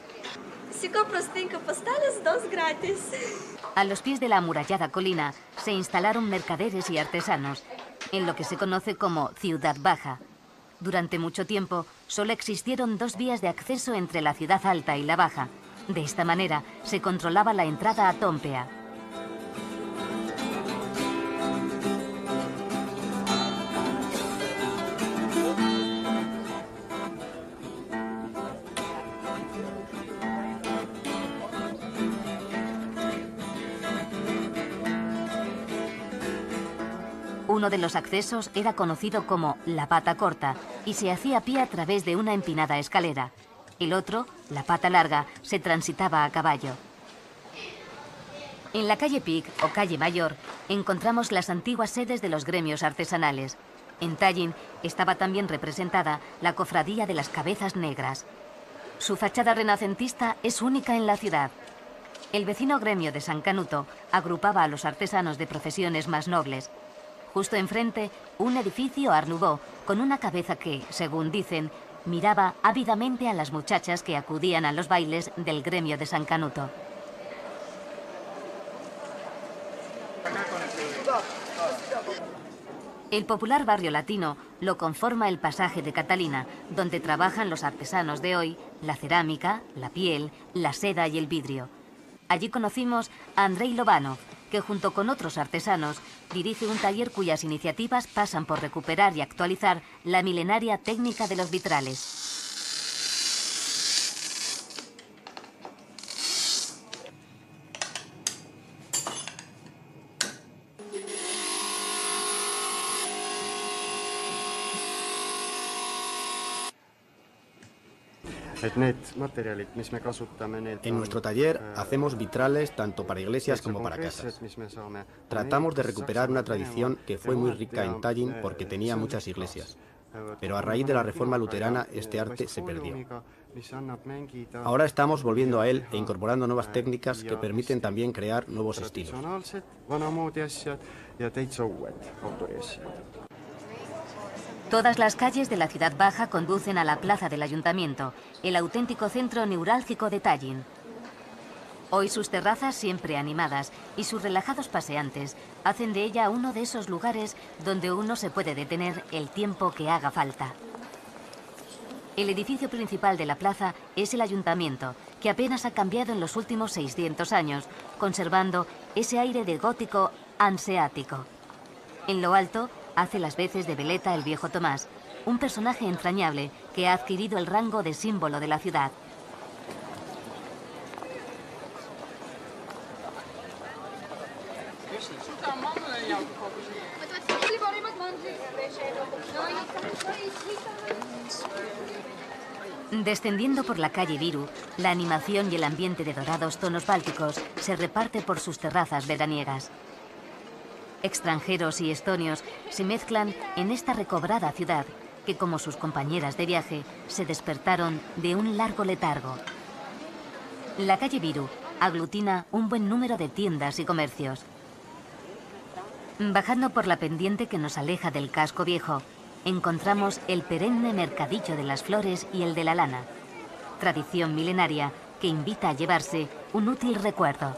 A los pies de la amurallada colina se instalaron mercaderes y artesanos, en lo que se conoce como Ciudad Baja. Durante mucho tiempo, solo existieron dos vías de acceso entre la ciudad alta y la baja. De esta manera, se controlaba la entrada a Toompea. Uno de los accesos era conocido como la pata corta y se hacía a pie a través de una empinada escalera. El otro, la pata larga, se transitaba a caballo. En la calle Pik o calle Mayor encontramos las antiguas sedes de los gremios artesanales. En Tallin estaba también representada la Cofradía de las Cabezas Negras. Su fachada renacentista es única en la ciudad. El vecino gremio de San Canuto agrupaba a los artesanos de profesiones más nobles. Justo enfrente, un edificio Art Nouveau con una cabeza que, según dicen, miraba ávidamente a las muchachas que acudían a los bailes del gremio de San Canuto. El popular barrio latino lo conforma el pasaje de Catalina, donde trabajan los artesanos de hoy, la cerámica, la piel, la seda y el vidrio. Allí conocimos a Andrei Lobanov, que junto con otros artesanos dirige un taller cuyas iniciativas pasan por recuperar y actualizar la milenaria técnica de los vitrales. En nuestro taller hacemos vitrales tanto para iglesias como para casas. Tratamos de recuperar una tradición que fue muy rica en Tallin porque tenía muchas iglesias. Pero a raíz de la reforma luterana este arte se perdió. Ahora estamos volviendo a él e incorporando nuevas técnicas que permiten también crear nuevos estilos. Todas las calles de la ciudad baja conducen a la plaza del ayuntamiento, el auténtico centro neurálgico de Tallin. Hoy sus terrazas siempre animadas y sus relajados paseantes hacen de ella uno de esos lugares donde uno se puede detener el tiempo que haga falta. El edificio principal de la plaza es el ayuntamiento, que apenas ha cambiado en los últimos 600 años, conservando ese aire de gótico hanseático. En lo alto hace las veces de veleta el viejo Tomás, un personaje entrañable que ha adquirido el rango de símbolo de la ciudad. Descendiendo por la calle Viru, la animación y el ambiente de dorados tonos bálticos se reparte por sus terrazas veraniegas. Extranjeros y estonios se mezclan en esta recobrada ciudad que, como sus compañeras de viaje, se despertaron de un largo letargo. La calle Viru aglutina un buen número de tiendas y comercios. Bajando por la pendiente que nos aleja del casco viejo, encontramos el perenne mercadillo de las flores y el de la lana, tradición milenaria que invita a llevarse un útil recuerdo.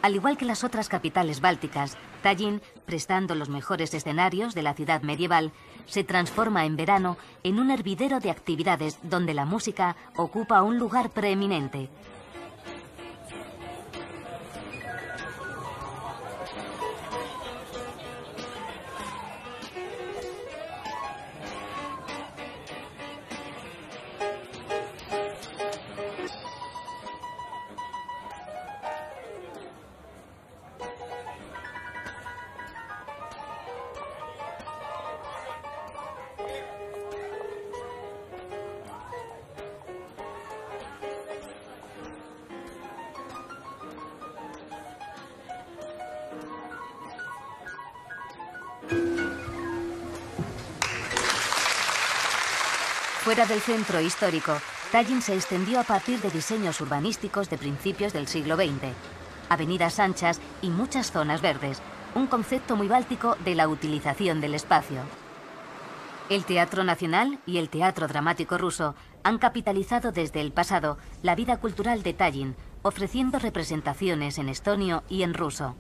Al igual que las otras capitales bálticas, Tallin, prestando los mejores escenarios de la ciudad medieval, se transforma en verano en un hervidero de actividades donde la música ocupa un lugar preeminente. Fuera del centro histórico, Tallin se extendió a partir de diseños urbanísticos de principios del siglo XX. Avenidas anchas y muchas zonas verdes, un concepto muy báltico de la utilización del espacio. El Teatro Nacional y el Teatro Dramático Ruso han capitalizado desde el pasado la vida cultural de Tallin, ofreciendo representaciones en estonio y en ruso.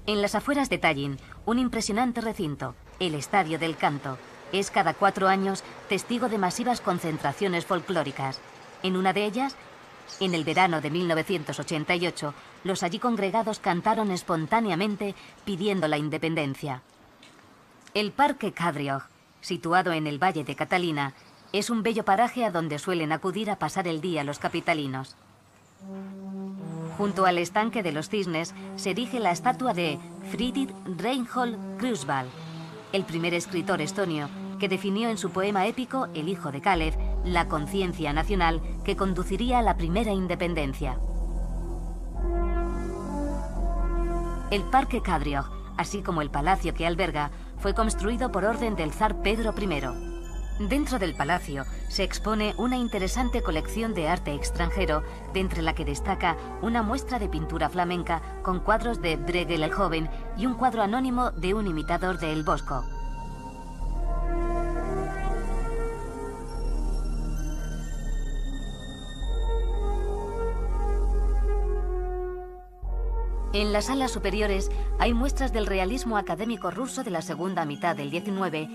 En las afueras de Tallin, un impresionante recinto, el Estadio del Canto, es cada 4 años testigo de masivas concentraciones folclóricas. En una de ellas, en el verano de 1988, los allí congregados cantaron espontáneamente pidiendo la independencia. El Parque Kadriog, situado en el Valle de Catalina, es un bello paraje a donde suelen acudir a pasar el día los capitalinos. Junto al estanque de los cisnes se erige la estatua de Friedrich Reinhold Krusball, el primer escritor estonio que definió en su poema épico El hijo de Kalev la conciencia nacional que conduciría a la primera independencia. El Parque Kadriog, así como el palacio que alberga, fue construido por orden del zar Pedro I. Dentro del palacio se expone una interesante colección de arte extranjero, de entre la que destaca una muestra de pintura flamenca con cuadros de Bruegel el Joven y un cuadro anónimo de un imitador de El Bosco. En las salas superiores hay muestras del realismo académico ruso de la segunda mitad del XIX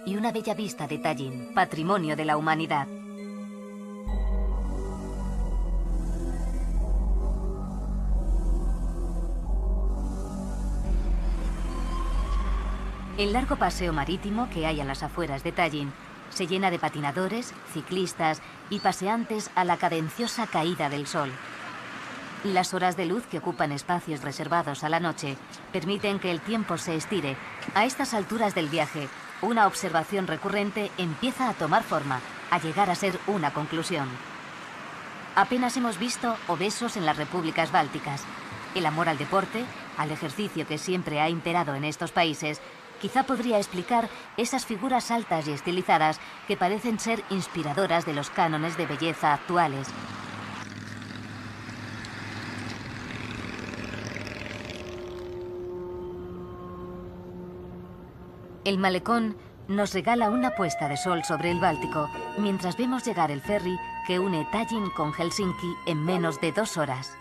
y una bella vista de Tallin, patrimonio de la humanidad. El largo paseo marítimo que hay a las afueras de Tallin se llena de patinadores, ciclistas y paseantes a la cadenciosa caída del sol. Las horas de luz que ocupan espacios reservados a la noche permiten que el tiempo se estire. A estas alturas del viaje, una observación recurrente empieza a tomar forma, a llegar a ser una conclusión. Apenas hemos visto obesos en las repúblicas bálticas. El amor al deporte, al ejercicio que siempre ha imperado en estos países, quizá podría explicar esas figuras altas y estilizadas que parecen ser inspiradoras de los cánones de belleza actuales. El malecón nos regala una puesta de sol sobre el Báltico mientras vemos llegar el ferry que une Tallin con Helsinki en menos de 2 horas.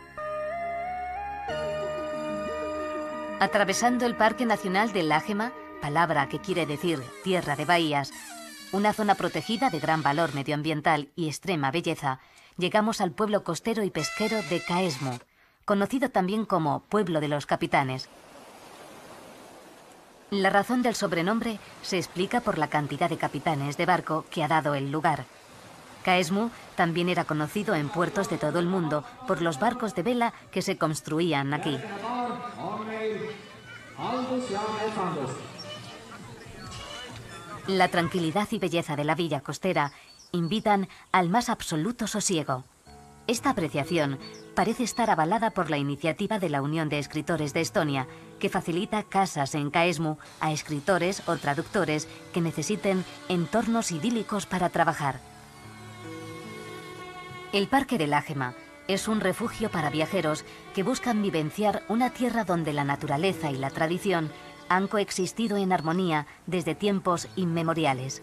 Atravesando el Parque Nacional de Lagemaa, palabra que quiere decir tierra de bahías, una zona protegida de gran valor medioambiental y extrema belleza, llegamos al pueblo costero y pesquero de Kaesmu, conocido también como Pueblo de los Capitanes. La razón del sobrenombre se explica por la cantidad de capitanes de barco que ha dado el lugar. Kaesmu también era conocido en puertos de todo el mundo por los barcos de vela que se construían aquí. La tranquilidad y belleza de la villa costera invitan al más absoluto sosiego. Esta apreciación parece estar avalada por la iniciativa de la Unión de Escritores de Estonia, que facilita casas en Kaesmu a escritores o traductores que necesiten entornos idílicos para trabajar. El Parque de Lagemaa es un refugio para viajeros que buscan vivenciar una tierra donde la naturaleza y la tradición han coexistido en armonía desde tiempos inmemoriales.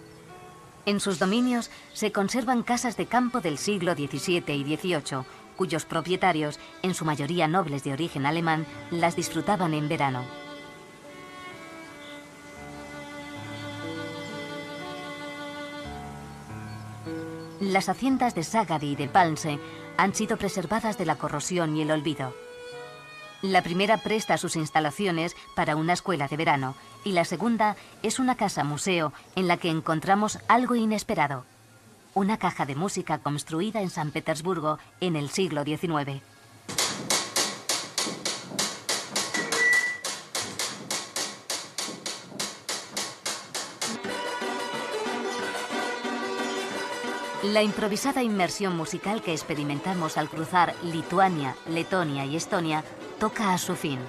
En sus dominios se conservan casas de campo del siglo XVII y XVIII, cuyos propietarios, en su mayoría nobles de origen alemán, las disfrutaban en verano. Las haciendas de Sagadi y de Palnse han sido preservadas de la corrosión y el olvido. La primera presta sus instalaciones para una escuela de verano y la segunda es una casa museo en la que encontramos algo inesperado: una caja de música construida en San Petersburgo en el siglo XIX. La improvisada inmersión musical que experimentamos al cruzar Lituania, Letonia y Estonia toca a su fin.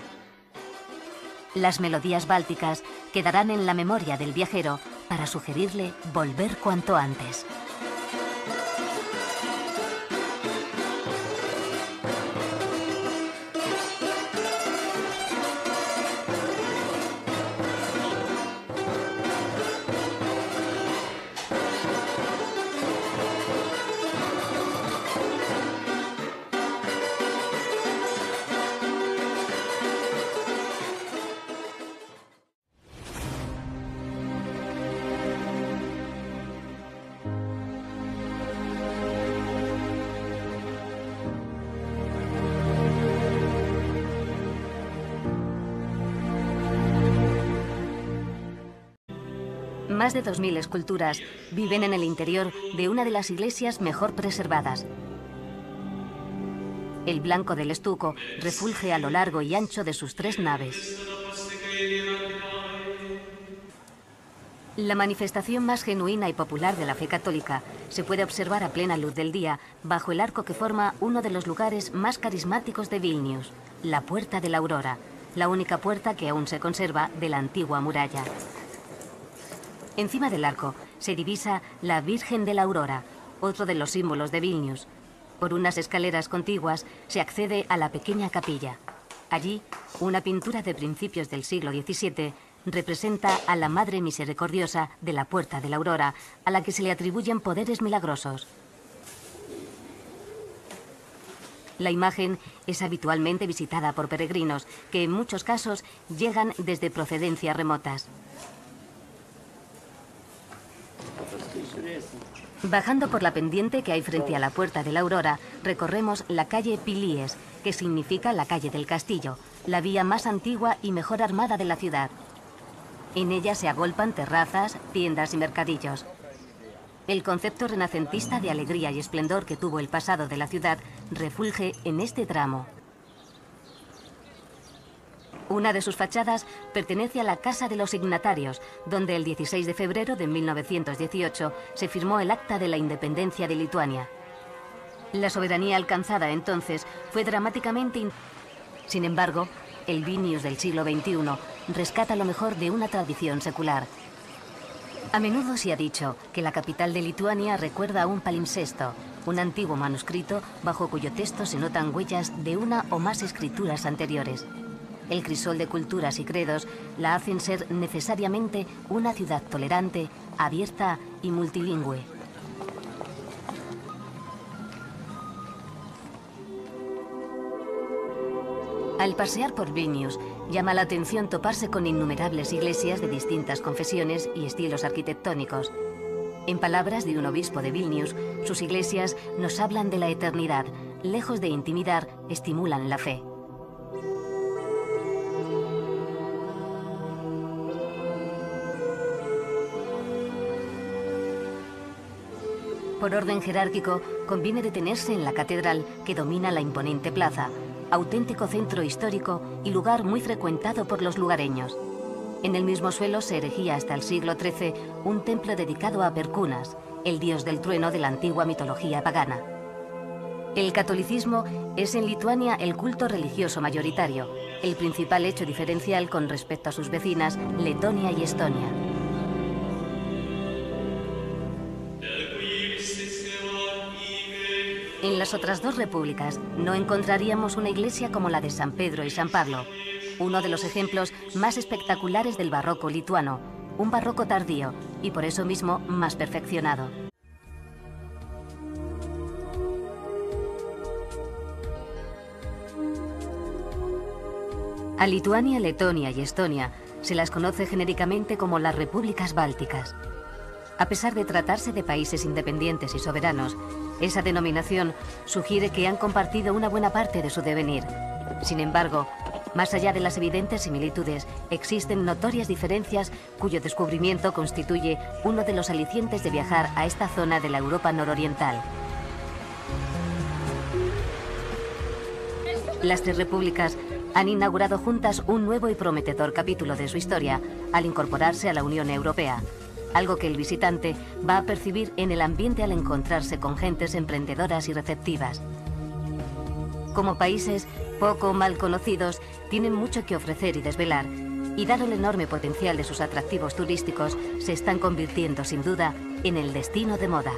Las melodías bálticas quedarán en la memoria del viajero para sugerirle volver cuanto antes. Más de 2000 esculturas viven en el interior de una de las iglesias mejor preservadas. El blanco del estuco refulge a lo largo y ancho de sus 3 naves. La manifestación más genuina y popular de la fe católica se puede observar a plena luz del día bajo el arco que forma uno de los lugares más carismáticos de Vilnius, la Puerta de la Aurora, la única puerta que aún se conserva de la antigua muralla. Encima del arco se divisa la Virgen de la Aurora, otro de los símbolos de Vilnius. Por unas escaleras contiguas se accede a la pequeña capilla. Allí, una pintura de principios del siglo XVII representa a la Madre Misericordiosa de la Puerta de la Aurora, a la que se le atribuyen poderes milagrosos. La imagen es habitualmente visitada por peregrinos, que en muchos casos llegan desde procedencias remotas. Bajando por la pendiente que hay frente a la Puerta de la Aurora, recorremos la calle Pilies, que significa la calle del castillo, la vía más antigua y mejor armada de la ciudad. En ella se agolpan terrazas, tiendas y mercadillos. El concepto renacentista de alegría y esplendor que tuvo el pasado de la ciudad refulge en este tramo. Una de sus fachadas pertenece a la Casa de los Signatarios, donde el 16 de febrero de 1918 se firmó el Acta de la Independencia de Lituania. La soberanía alcanzada entonces fue dramáticamente... Sin embargo, el Vilnius del siglo XXI rescata lo mejor de una tradición secular. A menudo se ha dicho que la capital de Lituania recuerda a un palimpsesto, un antiguo manuscrito bajo cuyo texto se notan huellas de una o más escrituras anteriores. El crisol de culturas y credos la hacen ser necesariamente una ciudad tolerante, abierta y multilingüe. Al pasear por Vilnius, llama la atención toparse con innumerables iglesias de distintas confesiones y estilos arquitectónicos. En palabras de un obispo de Vilnius, sus iglesias nos hablan de la eternidad, lejos de intimidar, estimulan la fe. Por orden jerárquico, conviene detenerse en la catedral que domina la imponente plaza, auténtico centro histórico y lugar muy frecuentado por los lugareños. En el mismo suelo se erigía hasta el siglo XIII un templo dedicado a Perkunas, el dios del trueno de la antigua mitología pagana. El catolicismo es en Lituania el culto religioso mayoritario, el principal hecho diferencial con respecto a sus vecinas Letonia y Estonia. En las otras dos repúblicas no encontraríamos una iglesia como la de San Pedro y San Pablo, uno de los ejemplos más espectaculares del barroco lituano, un barroco tardío y por eso mismo más perfeccionado. A Lituania, Letonia y Estonia se las conoce genéricamente como las repúblicas bálticas. A pesar de tratarse de países independientes y soberanos, esa denominación sugiere que han compartido una buena parte de su devenir. Sin embargo, más allá de las evidentes similitudes, existen notorias diferencias cuyo descubrimiento constituye uno de los alicientes de viajar a esta zona de la Europa nororiental. Las tres repúblicas han inaugurado juntas un nuevo y prometedor capítulo de su historia al incorporarse a la Unión Europea, algo que el visitante va a percibir en el ambiente al encontrarse con gentes emprendedoras y receptivas. Como países poco o mal conocidos, tienen mucho que ofrecer y desvelar, y dado el enorme potencial de sus atractivos turísticos, se están convirtiendo sin duda en el destino de moda.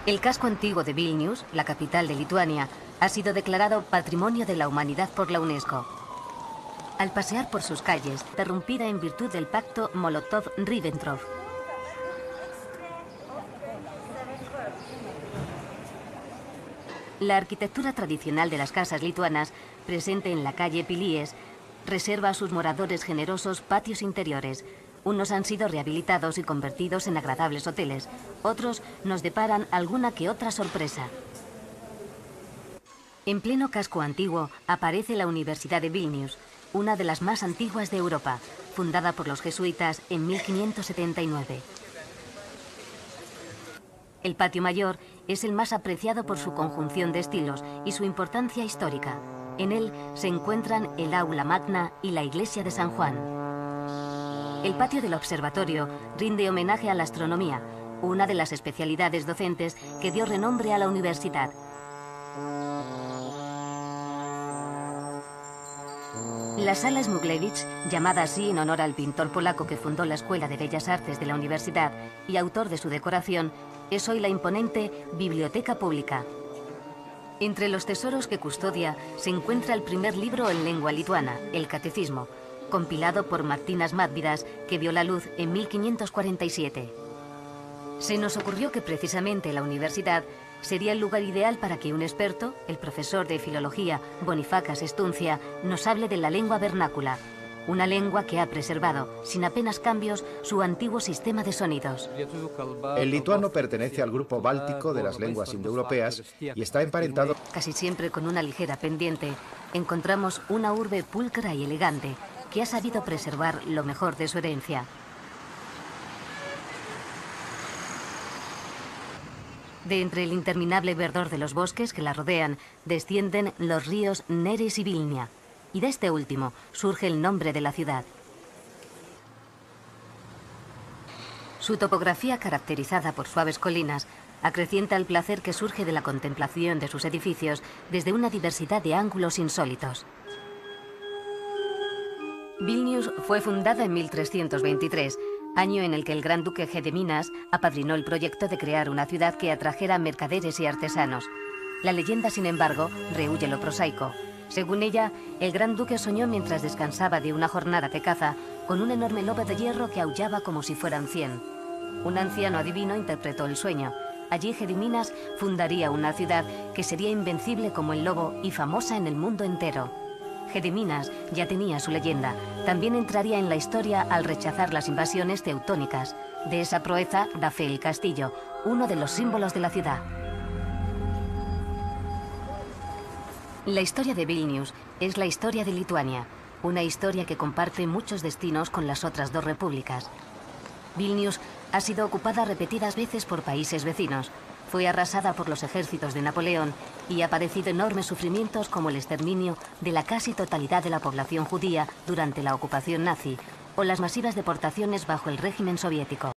El casco antiguo de Vilnius, la capital de Lituania, ha sido declarado Patrimonio de la Humanidad por la UNESCO. Al pasear por sus calles, interrumpida en virtud del pacto Molotov-Ribbentrop. La arquitectura tradicional de las casas lituanas, presente en la calle Pilies, reserva a sus moradores generosos patios interiores, Unos han sido rehabilitados y convertidos en agradables hoteles. Otros nos deparan alguna que otra sorpresa. En pleno casco antiguo aparece la Universidad de Vilnius, una de las más antiguas de Europa, fundada por los jesuitas en 1579. El patio mayor es el más apreciado por su conjunción de estilos y su importancia histórica. En él se encuentran el aula magna y la iglesia de San Juan. El patio del observatorio rinde homenaje a la astronomía, una de las especialidades docentes que dio renombre a la universidad. La sala Smuglewicz, llamada así en honor al pintor polaco que fundó la Escuela de Bellas Artes de la universidad y autor de su decoración, es hoy la imponente Biblioteca Pública. Entre los tesoros que custodia se encuentra el primer libro en lengua lituana, el Catecismo, compilado por Martynas Mažvydas, que vio la luz en 1547. Se nos ocurrió que precisamente la universidad sería el lugar ideal para que un experto, el profesor de filología Bonifacas Estuncia, nos hable de la lengua vernácula, una lengua que ha preservado, sin apenas cambios, su antiguo sistema de sonidos. El lituano pertenece al grupo báltico de las lenguas indoeuropeas y está emparentado. Casi siempre con una ligera pendiente, encontramos una urbe pulcra y elegante que ha sabido preservar lo mejor de su herencia. De entre el interminable verdor de los bosques que la rodean, descienden los ríos Neris y Vilnia, y de este último surge el nombre de la ciudad. Su topografía, caracterizada por suaves colinas, acrecienta el placer que surge de la contemplación de sus edificios desde una diversidad de ángulos insólitos. Vilnius fue fundada en 1323, año en el que el gran duque Gediminas apadrinó el proyecto de crear una ciudad que atrajera mercaderes y artesanos. La leyenda, sin embargo, rehúye lo prosaico. Según ella, el gran duque soñó mientras descansaba de una jornada de caza con un enorme lobo de hierro que aullaba como si fueran 100. Un anciano adivino interpretó el sueño. Allí Gediminas fundaría una ciudad que sería invencible como el lobo y famosa en el mundo entero. Gediminas ya tenía su leyenda. También entraría en la historia al rechazar las invasiones teutónicas. De esa proeza da fe el castillo, uno de los símbolos de la ciudad. La historia de Vilnius es la historia de Lituania, una historia que comparte muchos destinos con las otras dos repúblicas. Vilnius ha sido ocupada repetidas veces por países vecinos. Fue arrasada por los ejércitos de Napoleón y ha padecido enormes sufrimientos como el exterminio de la casi totalidad de la población judía durante la ocupación nazi o las masivas deportaciones bajo el régimen soviético.